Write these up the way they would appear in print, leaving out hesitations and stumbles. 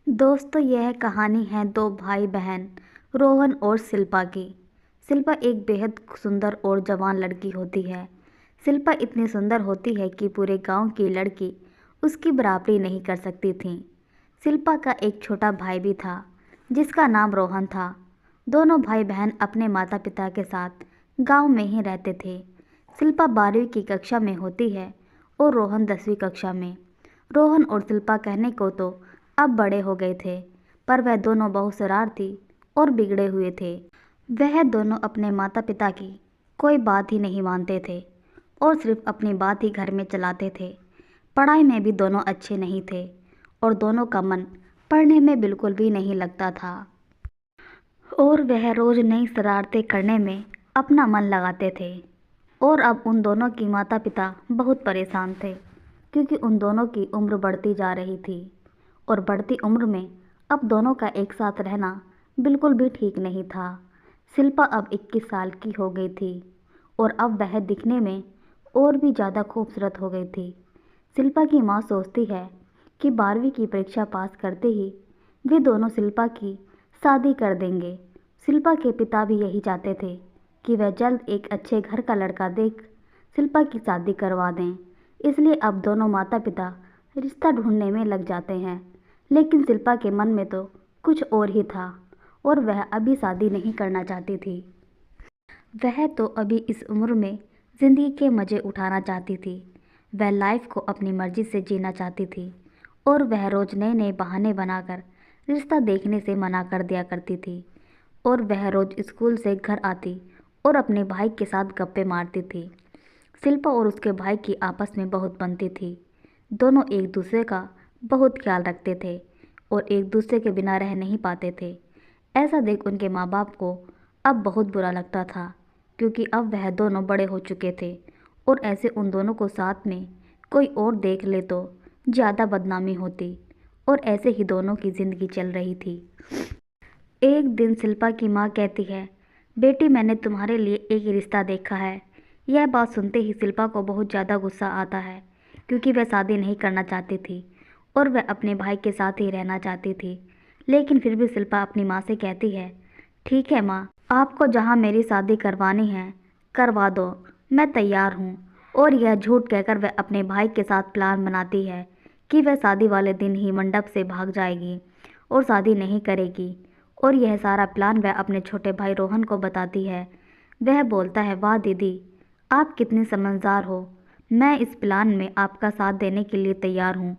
दोस्तों, यह कहानी है दो भाई बहन रोहन और शिल्पा की। शिल्पा एक बेहद सुंदर और जवान लड़की होती है। शिल्पा इतनी सुंदर होती है कि पूरे गांव की लड़की उसकी बराबरी नहीं कर सकती थी। शिल्पा का एक छोटा भाई भी था जिसका नाम रोहन था। दोनों भाई बहन अपने माता पिता के साथ गांव में ही रहते थे। शिल्पा 12वीं की कक्षा में होती है और रोहन 10वीं कक्षा में। रोहन और शिल्पा कहने को तो अब बड़े हो गए थे, पर वह दोनों बहुत शरारती और बिगड़े हुए थे। वह दोनों अपने माता पिता की कोई बात ही नहीं मानते थे और सिर्फ अपनी बात ही घर में चलाते थे। पढ़ाई में भी दोनों अच्छे नहीं थे और दोनों का मन पढ़ने में बिल्कुल भी नहीं लगता था और वह रोज़ नई शरारतें करने में अपना मन लगाते थे। और अब उन दोनों की माता पिता बहुत परेशान थे क्योंकि उन दोनों की उम्र बढ़ती जा रही थी और बढ़ती उम्र में अब दोनों का एक साथ रहना बिल्कुल भी ठीक नहीं था। शिल्पा अब 21 साल की हो गई थी और अब वह दिखने में और भी ज़्यादा खूबसूरत हो गई थी। शिल्पा की माँ सोचती है कि 12वीं की परीक्षा पास करते ही वे दोनों शिल्पा की शादी कर देंगे। शिल्पा के पिता भी यही चाहते थे कि वह जल्द एक अच्छे घर का लड़का देख शिल्पा की शादी करवा दें। इसलिए अब दोनों माता पिता रिश्ता ढूंढने में लग जाते हैं। लेकिन शिल्पा के मन में तो कुछ और ही था और वह अभी शादी नहीं करना चाहती थी। वह तो अभी इस उम्र में ज़िंदगी के मज़े उठाना चाहती थी। वह लाइफ को अपनी मर्ज़ी से जीना चाहती थी और वह रोज़ नए नए बहाने बनाकर रिश्ता देखने से मना कर दिया करती थी। और वह रोज़ स्कूल से घर आती और अपने भाई के साथ गप्पे मारती थी। शिल्पा और उसके भाई की आपस में बहुत बनती थी। दोनों एक दूसरे का बहुत ख्याल रखते थे और एक दूसरे के बिना रह नहीं पाते थे। ऐसा देख उनके माँ बाप को अब बहुत बुरा लगता था क्योंकि अब वह दोनों बड़े हो चुके थे और ऐसे उन दोनों को साथ में कोई और देख ले तो ज़्यादा बदनामी होती और ऐसे ही दोनों की ज़िंदगी चल रही थी। एक दिन शिल्पा की माँ कहती है, बेटी मैंने तुम्हारे लिए एक रिश्ता देखा है। यह बात सुनते ही शिल्पा को बहुत ज़्यादा गुस्सा आता है क्योंकि वह शादी नहीं करना चाहती थी और वह अपने भाई के साथ ही रहना चाहती थी। लेकिन फिर भी शिल्पा अपनी माँ से कहती है, ठीक है माँ, आपको जहाँ मेरी शादी करवानी है करवा दो, मैं तैयार हूँ। और यह झूठ कहकर वह अपने भाई के साथ प्लान बनाती है कि वह शादी वाले दिन ही मंडप से भाग जाएगी और शादी नहीं करेगी। और यह सारा प्लान वह अपने छोटे भाई रोहन को बताती है। वह बोलता है, वाह दीदी, आप कितनी समझदार हो, मैं इस प्लान में आपका साथ देने के लिए तैयार हूँ।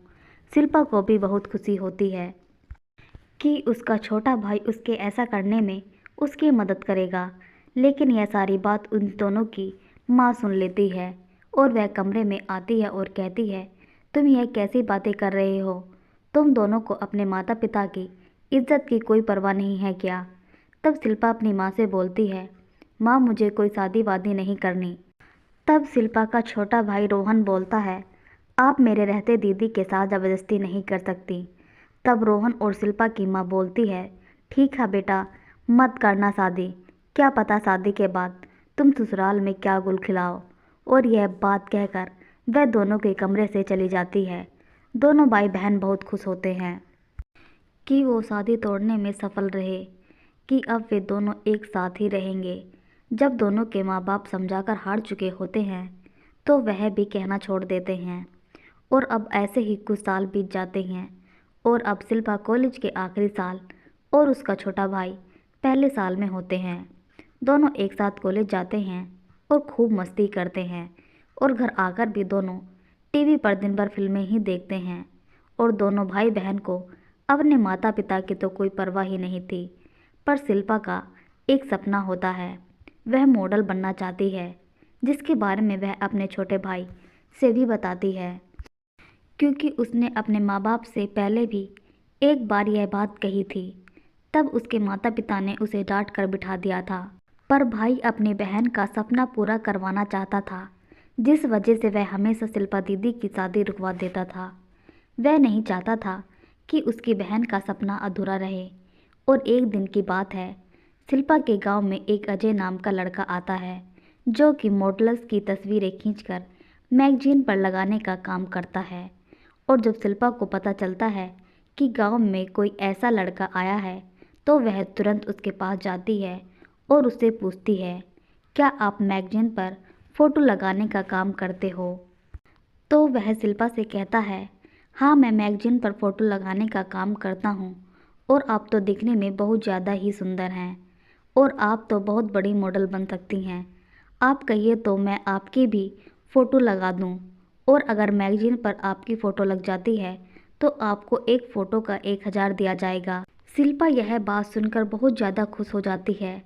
शिल्पा को भी बहुत खुशी होती है कि उसका छोटा भाई उसके ऐसा करने में उसकी मदद करेगा। लेकिन यह सारी बात उन दोनों की माँ सुन लेती है और वह कमरे में आती है और कहती है, तुम यह कैसी बातें कर रहे हो? तुम दोनों को अपने माता पिता की इज्जत की कोई परवाह नहीं है क्या? तब शिल्पा अपनी माँ से बोलती है, माँ मुझे कोई शादी वादी नहीं करनी। तब शिल्पा का छोटा भाई रोहन बोलता है, आप मेरे रहते दीदी के साथ ज़बरदस्ती नहीं कर सकती। तब रोहन और शिल्पा की माँ बोलती है, ठीक है बेटा, मत करना शादी, क्या पता शादी के बाद तुम ससुराल में क्या गुल खिलाओ। और यह बात कहकर वह दोनों के कमरे से चली जाती है। दोनों भाई बहन बहुत खुश होते हैं कि वो शादी तोड़ने में सफल रहे, कि अब वे दोनों एक साथ ही रहेंगे। जब दोनों के माँ बाप समझाकर हार चुके होते हैं तो वह भी कहना छोड़ देते हैं। और अब ऐसे ही कुछ साल बीत जाते हैं और अब शिल्पा कॉलेज के आखिरी साल और उसका छोटा भाई पहले साल में होते हैं। दोनों एक साथ कॉलेज जाते हैं और खूब मस्ती करते हैं और घर आकर भी दोनों टीवी पर दिन भर फिल्में ही देखते हैं। और दोनों भाई बहन को अपने माता पिता की तो कोई परवाह ही नहीं थी। पर शिल्पा का एक सपना होता है, वह मॉडल बनना चाहती है, जिसके बारे में वह अपने छोटे भाई से भी बताती है क्योंकि उसने अपने माँ बाप से पहले भी एक बार यह बात कही थी। तब उसके माता पिता ने उसे डांट कर बिठा दिया था। पर भाई अपनी बहन का सपना पूरा करवाना चाहता था, जिस वजह से वह हमेशा शिल्पा दीदी की शादी रुकवा देता था। वह नहीं चाहता था कि उसकी बहन का सपना अधूरा रहे। और एक दिन की बात है, शिल्पा के गांव में एक अजय नाम का लड़का आता है जो कि मॉडल्स की तस्वीरें खींचकर मैगजीन पर लगाने का काम करता है। और जब शिल्पा को पता चलता है कि गांव में कोई ऐसा लड़का आया है तो वह तुरंत उसके पास जाती है और उससे पूछती है, क्या आप मैगजीन पर फ़ोटो लगाने का काम करते हो? तो वह शिल्पा से कहता है, हाँ मैं मैगजीन पर फ़ोटो लगाने का काम करता हूँ और आप तो दिखने में बहुत ज़्यादा ही सुंदर हैं और आप तो बहुत बड़ी मॉडल बन सकती हैं। आप कहिए तो मैं आपकी भी फ़ोटो लगा दूँ और अगर मैगजीन पर आपकी फ़ोटो लग जाती है तो आपको एक फ़ोटो का 1000 दिया जाएगा। शिल्पा यह बात सुनकर बहुत ज़्यादा खुश हो जाती है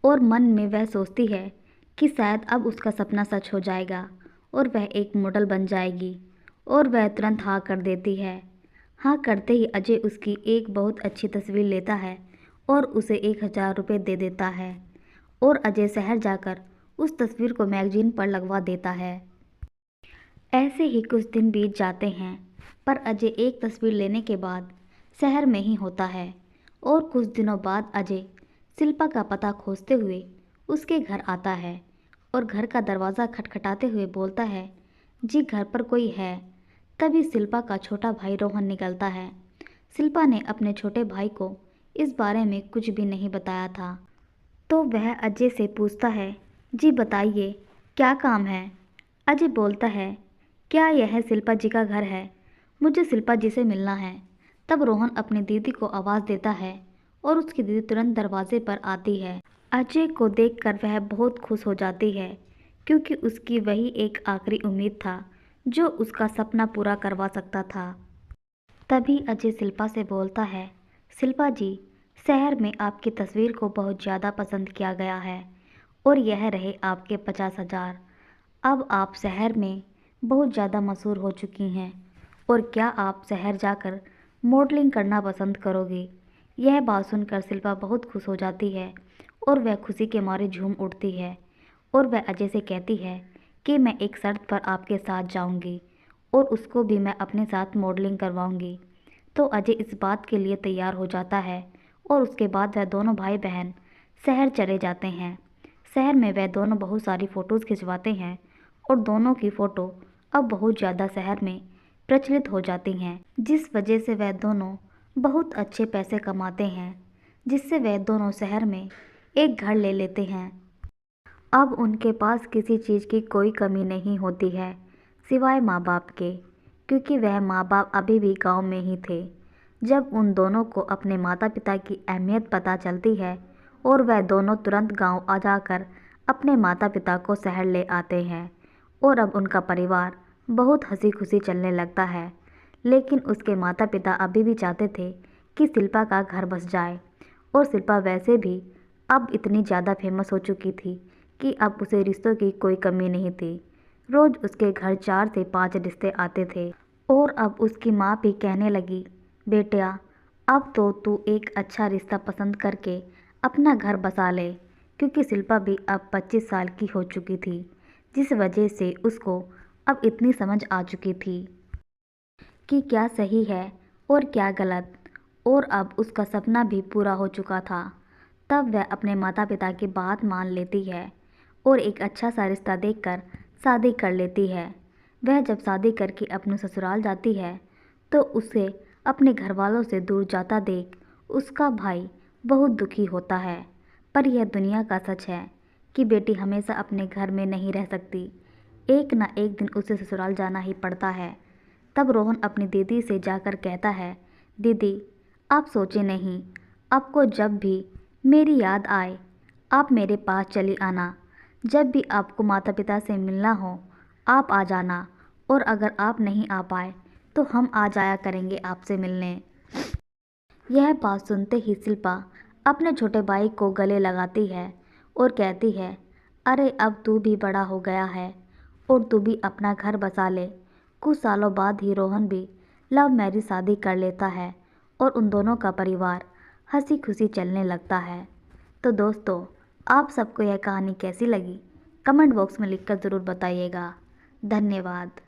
और मन में वह सोचती है कि शायद अब उसका सपना सच हो जाएगा और वह एक मॉडल बन जाएगी और वह तुरंत हाँ कर देती है। हाँ करते ही अजय उसकी एक बहुत अच्छी तस्वीर लेता है और उसे 1000 रुपये दे देता है और अजय शहर जाकर उस तस्वीर को मैगजीन पर लगवा देता है। ऐसे ही कुछ दिन बीत जाते हैं पर अजय एक तस्वीर लेने के बाद शहर में ही होता है और कुछ दिनों बाद अजय शिल्पा का पता खोजते हुए उसके घर आता है और घर का दरवाज़ा खटखटाते हुए बोलता है, जी घर पर कोई है। तभी शिल्पा का छोटा भाई रोहन निकलता है। शिल्पा ने अपने छोटे भाई को इस बारे में कुछ भी नहीं बताया था तो वह अजय से पूछता है, जी बताइए क्या काम है? अजय बोलता है, क्या यह शिल्पा जी का घर है? मुझे शिल्पा जी से मिलना है। तब रोहन अपनी दीदी को आवाज़ देता है और उसकी दीदी तुरंत दरवाजे पर आती है। अजय को देखकर वह बहुत खुश हो जाती है क्योंकि उसकी वही एक आखिरी उम्मीद था जो उसका सपना पूरा करवा सकता था। तभी अजय शिल्पा से बोलता है, शिल्पा जी शहर में आपकी तस्वीर को बहुत ज़्यादा पसंद किया गया है और यह रहे आपके 50,000। अब आप शहर में बहुत ज़्यादा मशहूर हो चुकी हैं और क्या आप शहर जाकर मॉडलिंग करना पसंद करोगी? यह बात सुनकर शिल्पा बहुत खुश हो जाती है और वह खुशी के मारे झूम उठती है और वह अजय से कहती है कि मैं एक शर्त पर आपके साथ जाऊंगी और उसको भी मैं अपने साथ मॉडलिंग करवाऊंगी। तो अजय इस बात के लिए तैयार हो जाता है और उसके बाद वह दोनों भाई बहन शहर चले जाते हैं। शहर में वह दोनों बहुत सारी फ़ोटोज़ खिंचवाते हैं और दोनों की फ़ोटो अब बहुत ज़्यादा शहर में प्रचलित हो जाती हैं जिस वजह से वह दोनों बहुत अच्छे पैसे कमाते हैं जिससे वह दोनों शहर में एक घर ले लेते हैं। अब उनके पास किसी चीज़ की कोई कमी नहीं होती है सिवाय माँ बाप के क्योंकि वह माँ बाप अभी भी गांव में ही थे जब उन दोनों को अपने माता पिता की अहमियत पता चलती है और वह दोनों तुरंत गांव आ जाकर अपने माता पिता को शहर ले आते हैं और अब उनका परिवार बहुत हंसी खुशी चलने लगता है। लेकिन उसके माता पिता अभी भी चाहते थे कि शिल्पा का घर बस जाए और शिल्पा वैसे भी अब इतनी ज़्यादा फेमस हो चुकी थी कि अब उसे रिश्तों की कोई कमी नहीं थी। रोज़ उसके घर 4 से 5 रिश्ते आते थे और अब उसकी माँ भी कहने लगी, बेटिया अब तो तू एक अच्छा रिश्ता पसंद करके अपना घर बसा ले क्योंकि शिल्पा भी अब 25 साल की हो चुकी थी जिस वजह से उसको अब इतनी समझ आ चुकी थी कि क्या सही है और क्या गलत और अब उसका सपना भी पूरा हो चुका था। तब वह अपने माता पिता की बात मान लेती है और एक अच्छा सा रिश्ता देखकर शादी कर लेती है। वह जब शादी करके अपने ससुराल जाती है तो उसे अपने घर वालों से दूर जाता देख उसका भाई बहुत दुखी होता है। पर यह दुनिया का सच है कि बेटी हमेशा अपने घर में नहीं रह सकती, एक ना एक दिन उसे ससुराल जाना ही पड़ता है। तब रोहन अपनी दीदी से जाकर कहता है, दीदी आप सोचे नहीं, आपको जब भी मेरी याद आए आप मेरे पास चली आना। जब भी आपको माता पिता से मिलना हो आप आ जाना और अगर आप नहीं आ पाए तो हम आ जाया करेंगे आपसे मिलने। यह बात सुनते ही शिल्पा अपने छोटे भाई को गले लगाती है और कहती है, अरे अब तू भी बड़ा हो गया है और तू भी अपना घर बसा ले। कुछ सालों बाद ही रोहन भी लव मैरिज शादी कर लेता है और उन दोनों का परिवार हंसी खुशी चलने लगता है। तो दोस्तों आप सबको यह कहानी कैसी लगी कमेंट बॉक्स में लिखकर ज़रूर बताइएगा। धन्यवाद।